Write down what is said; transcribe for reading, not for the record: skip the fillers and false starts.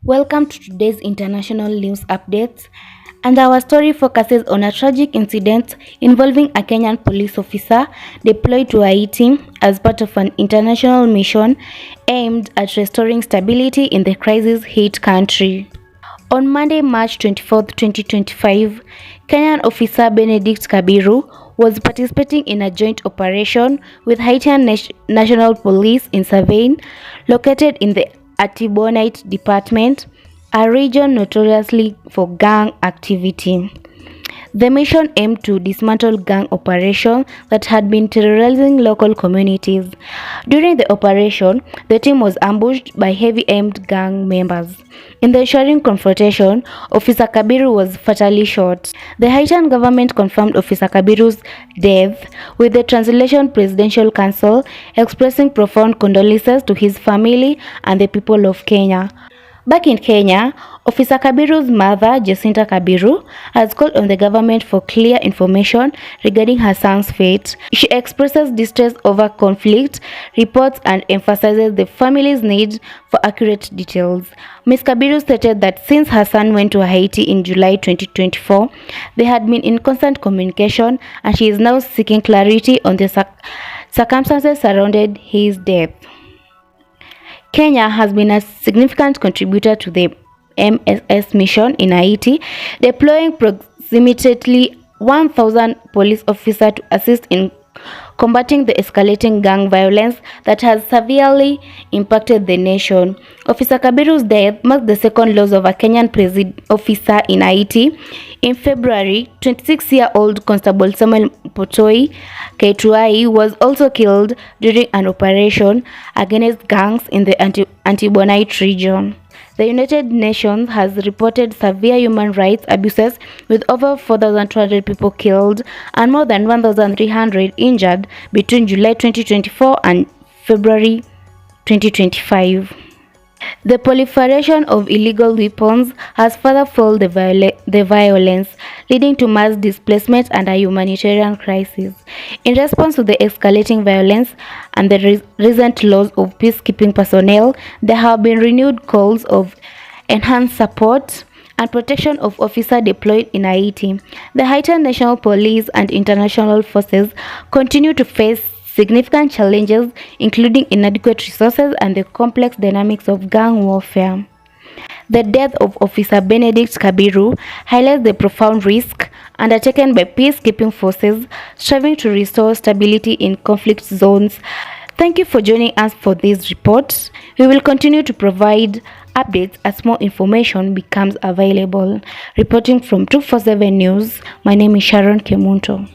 Welcome to today's international news updates, and our story focuses on a tragic incident involving a Kenyan police officer deployed to Haiti as part of an international mission aimed at restoring stability in the crisis-hit country. On Monday, March 24, 2025, Kenyan officer Benedict Kabiru was participating in a joint operation with Haitian National Police in Savain, located in the Artibonite department, a region notoriously for gang activity. The mission aimed to dismantle gang operations that had been terrorizing local communities. During the operation, the team was ambushed by heavy-aimed gang members. In the ensuing confrontation, Officer Kabiru was fatally shot. The Haitian government confirmed Officer Kabiru's death, with the Translation Presidential Council expressing profound condolences to his family and the people of Kenya. Back in Kenya, Officer Kabiru's mother, Jacinta Kabiru, has called on the government for clear information regarding her son's fate. She expresses distress over conflict reports and emphasizes the family's need for accurate details. Ms. Kabiru stated that since her son went to Haiti in July 2024, they had been in constant communication, and she is now seeking clarity on the circumstances surrounding his death. Kenya has been a significant contributor to the MSS mission in Haiti, deploying approximately 1,000 police officers to assist in combating the escalating gang violence that has severely impacted the nation. Officer Kabiru's death marks the second loss of a Kenyan police officer in Haiti. In February, 26-year-old Constable Samuel Potoi Ketuai was also killed during an operation against gangs in the Artibonite region. The United Nations has reported severe human rights abuses, with over 4,200 people killed and more than 1,300 injured between July 2024 and February 2025. The proliferation of illegal weapons has further fueled the violence, leading to mass displacement and a humanitarian crisis. In response to the escalating violence and the recent loss of peacekeeping personnel, there have been renewed calls of enhanced support and protection of officers deployed in Haiti. The Haitian National Police and international forces continue to face significant challenges, including inadequate resources and the complex dynamics of gang warfare. The death of Officer Benedict Kabiru highlights the profound risk undertaken by peacekeeping forces striving to restore stability in conflict zones. Thank you for joining us for this report. We will continue to provide updates as more information becomes available. Reporting from 247 News, my name is Sharon Kemunto.